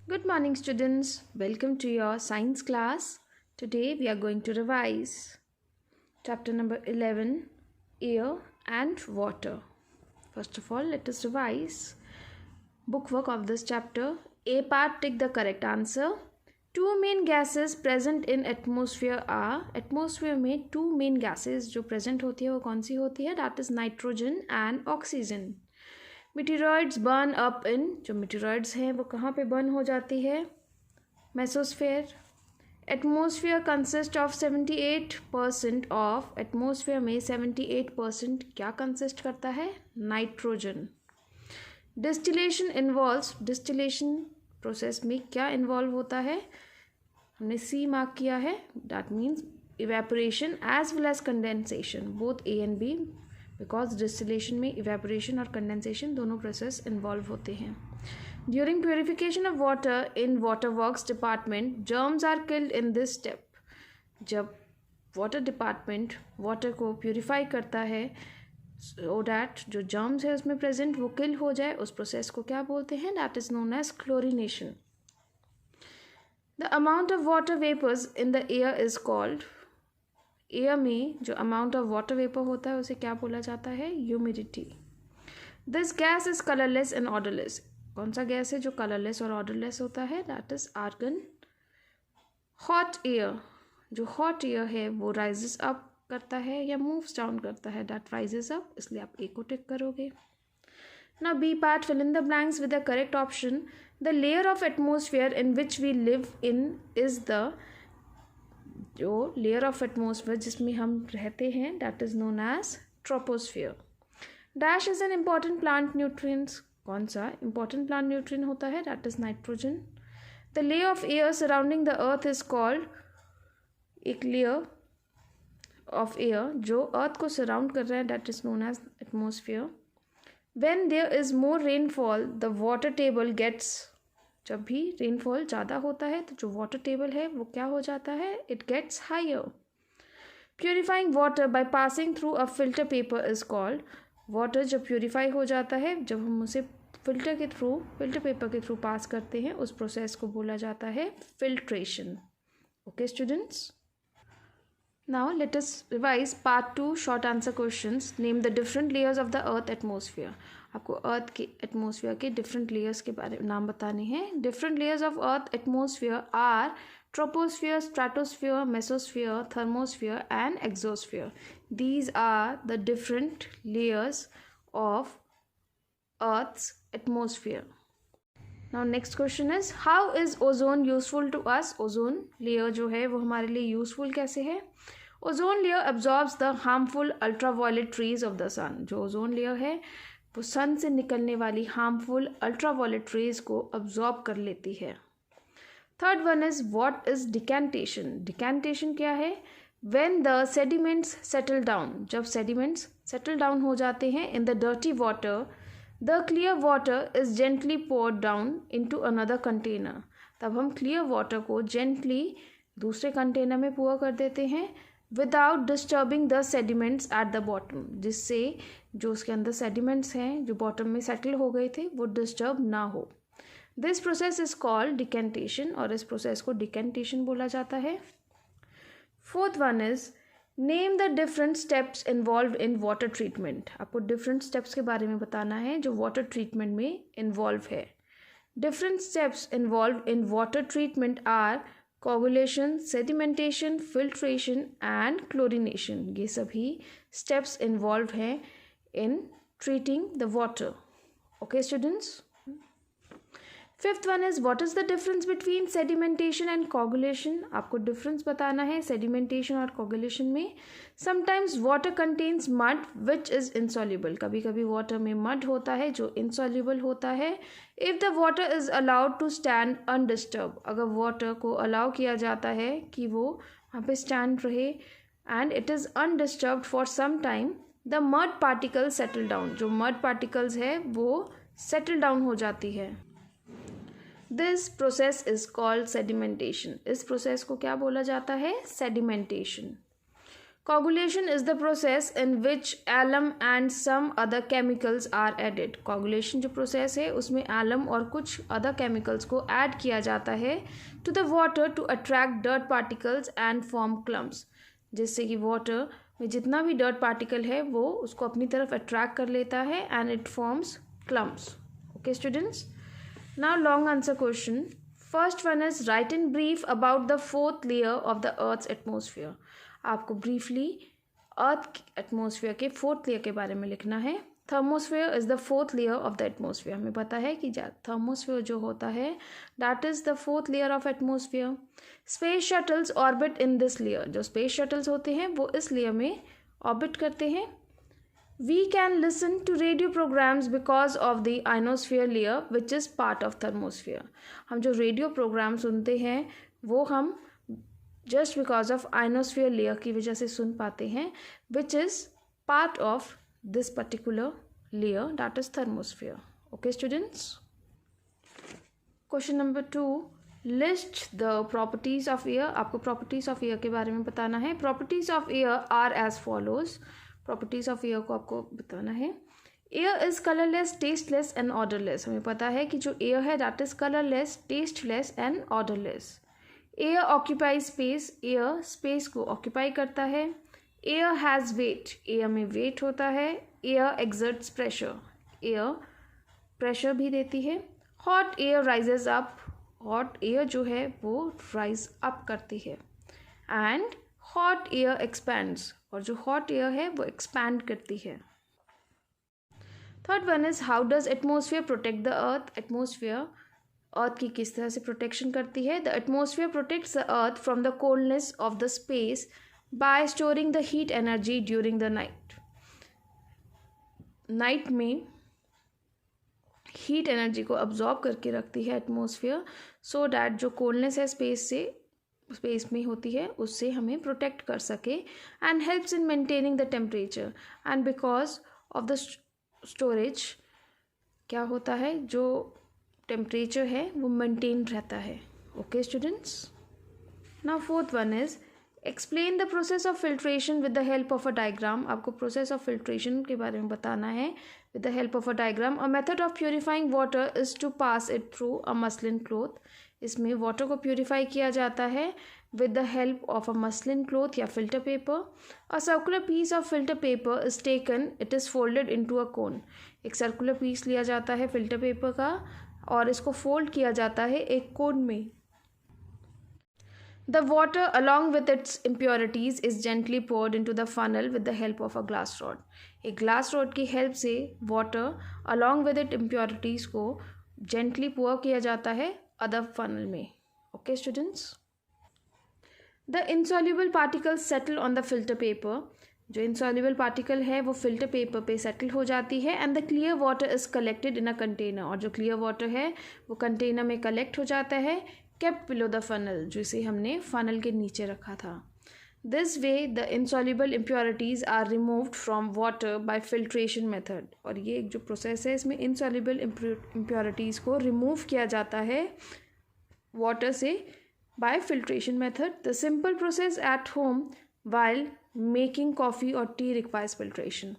Good morning, students. Welcome to your science class. Today we are going to revise chapter number 11, Air and Water. First of all, let us revise bookwork of this chapter. A part, tick the correct answer. Two main gases present in atmosphere are, atmosphere में two main gases जो present होती है वो कौन सी होती है? That is nitrogen and oxygen. Meteoroids burn up in, जो meteoroids हैं वो कहाँ पे बर्न हो जाती है? Mesosphere. Atmosphere consist of 78% of, atmosphere में 78% क्या कंसिस्ट करता है? Nitrogen. Distillation involves, distillation process में क्या इन्वॉल्व होता है? हमने सी मार्क किया है. That means evaporation as well as condensation, both A and B, because distillation में इवेपोरेशन और कंडेंसेशन दोनों प्रोसेस इन्वॉल्व होते हैं. During purification of water in water works department, germs are killed in this step. जब water department water को purify करता है so that जो जर्म्स है उसमें प्रेजेंट वो किल हो जाए, उस प्रोसेस को क्या बोलते हैं? That is known as chlorination. The amount of water vapours in the air is called, air में जो अमाउंट ऑफ वाटर वेपर होता है उसे क्या बोला जाता है? Humidity. This gas is colourless and odourless. कौन सा गैस है जो कलरलेस और ऑर्डरलेस होता है? That is argon. Hot air, जो हॉट एयर है वो राइजेस अप करता है या मूव्स डाउन करता है? दैट राइजेस अप, इसलिए आप ए को टिक करोगे. Now B part, fill in the blanks with the correct option. The layer of atmosphere in which we live in is the, जो लेयर ऑफ एटमोसफियर जिसमें हम रहते हैं that is known as troposphere. Dash is an important plant nutrients. कौन सा important plant nutrient होता है? That is nitrogen. The layer of air surrounding the earth is called, एक लेयर ऑफ एयर जो अर्थ को सराउंड कर रहा है that is known as atmosphere. When there is more rainfall the water table gets, जब भी रेनफॉल ज़्यादा होता है तो जो वाटर टेबल है वो क्या हो जाता है? It gets higher. Purifying water by passing through a filter paper is called, water जब प्योरीफाई हो जाता है जब हम उसे फिल्टर पेपर के थ्रू पास करते हैं उस प्रोसेस को बोला जाता है filtration. Okay students, now let us revise part 2 short answer questions. Name the different layers of the earth atmosphere. आपको अर्थ के एटमोसफियर के डिफरेंट लेयर्स के बारे में नाम बताने हैं. Different layers of earth atmosphere are troposphere, stratosphere, mesosphere, thermosphere and exosphere. These are the different layers of earth's atmosphere. Now next question is, how is ozone useful to us. Ozone layer जो है वो हमारे लिए useful कैसे है? Ozone layer absorbs the harmful ultraviolet rays of the sun. जो ozone layer है वो सन से निकलने वाली हार्मफुल अल्ट्रावायलेट रेज को अब्जॉर्ब कर लेती है. Third one is, what is decantation. Decantation क्या है? When the sediments settle down, जब सेडिमेंट्स सेटल डाउन हो जाते हैं in the dirty water, the clear water is gently poured down into another container. तब हम क्लियर वाटर को gently दूसरे कंटेनर में पुअर कर देते हैं without disturbing the sediments at the bottom, जिससे जो उसके अंदर सेडिमेंट्स हैं जो बॉटम में सेटल हो गए थे वो डिस्टर्ब ना हो. This process is called decantation, और इस प्रोसेस को डिकेंटेशन बोला जाता है. Fourth one is, name the different steps involve in water treatment. आपको डिफरेंट स्टेप्स के बारे में बताना है जो वाटर ट्रीटमेंट में इन्वॉल्व है. Different steps involve in water treatment are coagulation, sedimentation, filtration and chlorination. ये सभी स्टेप्स इन्वॉल्व हैं in treating the water. Okay students. Fifth one is, what is the difference between sedimentation and coagulation. आपको difference बताना है sedimentation और coagulation में. Sometimes water contains mud which is insoluble. कभी कभी वाटर में मड होता है जो इनसॉल्युबल होता है. If the water is allowed to stand undisturbed, अगर वाटर को अलाउ किया जाता है कि वो वहाँ पे स्टैंड रहे and it is undisturbed for some time, the mud particle settle down. जो मड पार्टिकल्स है वो सेटल डाउन हो जाती है. This process is called sedimentation. इस प्रोसेस को क्या बोला जाता है? Sedimentation. Coagulation is the process in which alum and some other chemicals are added. Coagulation जो process है उसमें alum और कुछ other chemicals को add किया जाता है to the water to attract dirt particles and form clumps. जिससे कि water में जितना भी dirt particle है वो उसको अपनी तरफ attract कर लेता है and it forms clumps. Okay students? Now long answer question. First one is write in brief about the fourth layer of the Earth's atmosphere. आपको ब्रीफली अर्थ एटमॉस्फेयर के फोर्थ लेयर के बारे में लिखना है. Thermosphere is the fourth layer of the atmosphere. हमें पता है कि थर्मोस्फेयर जो होता है that is the fourth layer of atmosphere. Space shuttles orbit in this layer. जो स्पेस शटल्स होते हैं वो इस लेयर में ऑर्बिट करते हैं. We can listen to radio programmes because of the ionosphere layer which is part of thermosphere. हम जो रेडियो प्रोग्राम सुनते हैं वो हम just because of ionosphere layer की वजह से सुन पाते हैं which is part of this particular layer that is thermosphere. Okay students. Question number 2, list the properties of air. आपको प्रॉपर्टीज ऑफ एयर के बारे में बताना है. Properties of air are as follows. Properties of air को आपको बताना है. Air is colourless, tasteless and odourless. हमें पता है कि जो एयर है that is colourless, tasteless and odourless. Air occupy space. Air space को ऑक्यूपाई करता है. Air has wait. एयर में वेट होता है. Air exerts pressure. Air pressure भी देती है. Hot air rises up. Hot air जो है वो राइज अप करती है. And hot air expands. और जो हॉट एयर है वो एक्सपैंड करती है. Third one is how does atmosphere protect the earth. Atmosphere अर्थ की किस तरह से प्रोटेक्शन करती है. The atmosphere protects the earth from the coldness of the space bye storing the heat energy during the night. Night में heat energy को absorb करके रखती है एटमोसफियर सो डैट जो कोल्डनेस है स्पेस में होती है उससे हमें प्रोटेक्ट कर सके and helps in maintaining the temperature. And because of the storage क्या होता है जो टेम्परेचर है वो मेंटेन रहता है. Okay students. Now fourth one is explain the process of filtration with the help of a diagram. आपको प्रोसेस ऑफ फिल्ट्रेशन के बारे में बताना है with the help of a diagram. A method of purifying water is to pass it through a muslin cloth. इसमें water को purify किया जाता है with the help of a muslin cloth या filter paper. A circular piece of filter paper is taken. It is folded into a cone. एक circular piece लिया जाता है फिल्टर पेपर का और इसको फोल्ड किया जाता है एक कोन में. The water along with its impurities is gently poured into the funnel with the help of a glass rod. एक ग्लास रॉड की हेल्प से water along with it impurities को जेंटली पोर किया जाता है अदर फनल में. Okay students. The insoluble particles settle on the filter paper. जो insoluble particle है वो फिल्टर पेपर पे सेटल हो जाती है. And the clear water is collected in a container. और जो क्लियर वाटर है वो कंटेनर में कलेक्ट हो जाता है केप्ट बिलो द फनल. जिसे हमने फनल के नीचे रखा था. This way the insoluble impurities are removed from water by filtration method. और ये एक जो प्रोसेस है इसमें इनसॉल्युबल इम्प्योरिटीज़ को रिमूव किया जाता है वाटर से bye filtration method. The simple process at home while making coffee और टी रिक्वायर्स फिल्ट्रेशन.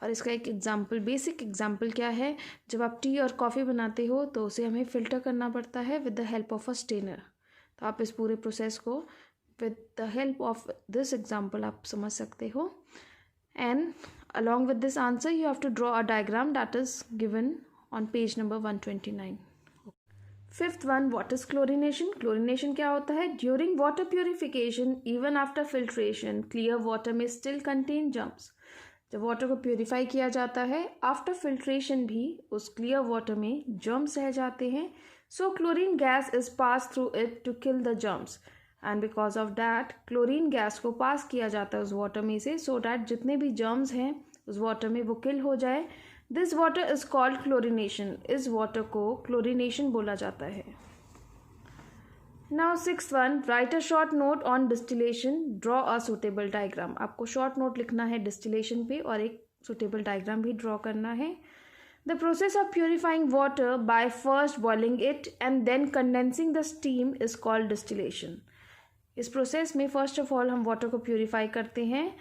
और इसका एक एग्जाम्पल, बेसिक एग्जाम्पल क्या है, जब आप टी और कॉफ़ी बनाते हो तो उसे हमें फ़िल्टर करना पड़ता है with the help of a strainer. तो आप इस पूरे प्रोसेस को with the help of this example आप समझ सकते हो. And along with this answer you have to draw a diagram that is given on page number 129. Fifth one, what is chlorination. Chlorination क्या होता है. During water purification even after filtration clear water में still contain germs. जब water को purify किया जाता है after filtration भी उस क्लियर वाटर में जर्म्स रह जाते हैं. So chlorine gas is pass through it to kill the germs. And because of that chlorine gas को पास किया जाता है उस वाटर में से सो डैट जितने भी जर्म्स हैं उस वाटर में वो किल हो जाए. This water is called chlorination. इस वाटर को क्लोरिनेशन बोला जाता है. Now sixth one, right a short note on distillation, draw a suitable diagram. आपको शॉर्ट नोट लिखना है डिस्टिलेशन पे और एक सुटेबल डायग्राम भी ड्रॉ करना है. The process of purifying water by first boiling it and then condensing the steam is called distillation. इस प्रोसेस में फर्स्ट ऑफ ऑल हम वाटर को प्योरीफाई करते हैं,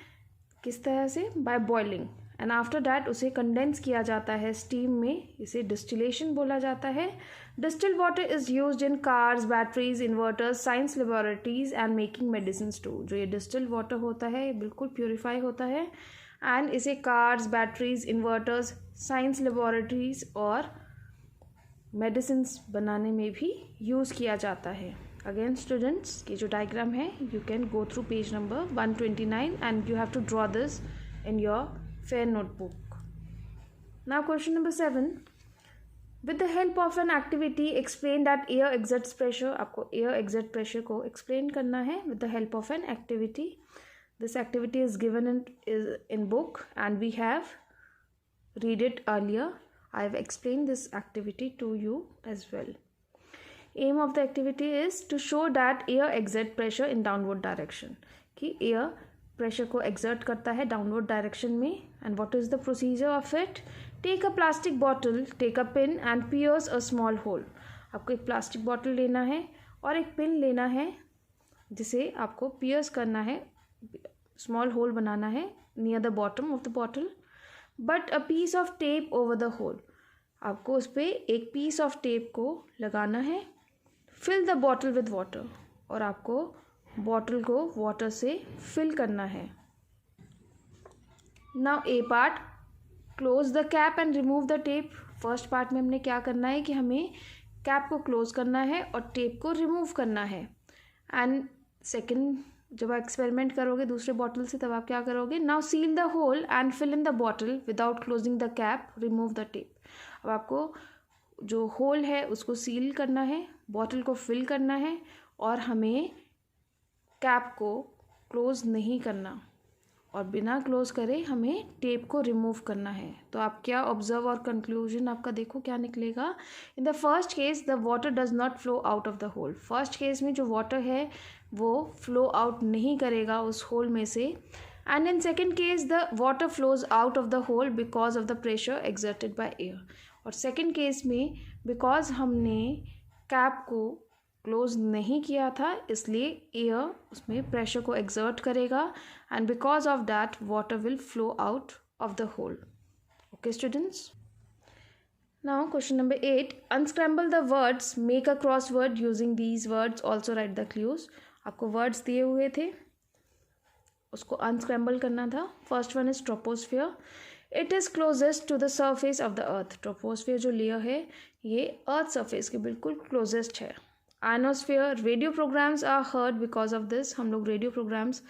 किस तरह से, by boiling, and after that उसे कंडेंस किया जाता है स्टीम में, इसे डिस्टिलेशन बोला जाता है. Distilled water is used in cars, batteries, inverters, science laboratories and making medicines too. जो ये डिस्टिल्ड वाटर होता है ये बिल्कुल प्योरीफाई होता है एंड इसे cars, batteries, inverters, science laboratories और मेडिसिन्स बनाने में भी यूज़ किया जाता है. अगेन स्टूडेंट्स, की जो डायग्राम है you can go through page number 129 and you have to draw this in your fair notebook. Now question number 7. With the help of an activity explain that air exerts pressure. आपको air exert pressure को explain करना है with the help of an activity. This activity is given in book and we have read it earlier. I have explained this activity to you as well. Aim of the activity is to show that air exert pressure in downward direction. कि air pressure को exert करता है downward direction में. And what is the procedure of it? Take a plastic bottle, take a pin and pierce a small hole. आपको एक plastic bottle लेना है और एक पिन लेना है जिसे आपको पियर्स करना है, स्मॉल होल बनाना है near the bottom of the bottle. Put a piece of tape over the hole. आपको उस पर एक पीस ऑफ टेप को लगाना है. Fill the bottle with water. और आपको बॉटल को वाटर से फिल करना है. Now a part, close the cap and remove the tape. First part में हमने क्या करना है कि हमें कैप को क्लोज करना है और टेप को रिमूव करना है. एंड सेकंड, जब आप एक्सपेरिमेंट करोगे दूसरे बॉटल से तब आप क्या करोगे? Now seal the hole and fill in the bottle without closing the cap, remove the tape. अब आपको जो होल है उसको सील करना है, बॉटल को फिल करना है और हमें कैप को क्लोज नहीं करना और बिना क्लोज करे हमें टेप को रिमूव करना है. तो आप क्या ऑब्जर्व और कंक्लूजन आपका देखो क्या निकलेगा. In the first case the water does not flow out of the hole. First case में जो वाटर है वो फ्लो आउट नहीं करेगा उस होल में से. And in second case the water flows out of the hole because of the pressure exerted by air. और सेकेंड केस में बिकॉज हमने कैप को क्लोज नहीं किया था इसलिए एयर उसमें प्रेशर को एक्सर्ट करेगा and because of that water will flow out of the hole. Okay students. Now question number 8. Unscramble the words, make a crossword using these words, also write the clues. आपको words दिए हुए थे, उसको unscramble करना था. First one is troposphere. It is closest to the surface of the earth. Troposphere जो layer है ये अर्थ सर्फेस के बिल्कुल क्लोजेस्ट है. Ionosphere, radio programmes are heard because of this. हम लोग radio programmes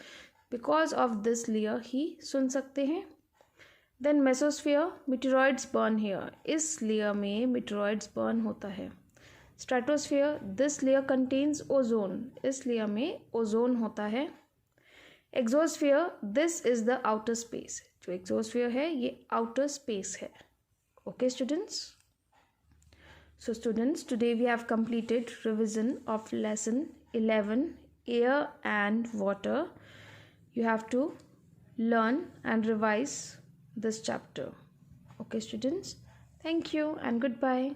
because of this layer ही सुन सकते हैं. Then mesosphere, meteoroids burn here. इस लेयर में मीटेरॉइड्स बर्न होता है. Stratosphere, this layer contains ozone. इस लेयर में ओजोन होता है. Exosphere, this is the outer space. जो एक्सोस्फीयर है ये आउटर स्पेस है. Okay students. So students, today we have completed revision of lesson 11, air and water. You have to learn and revise this chapter. Okay students, thank you and goodbye.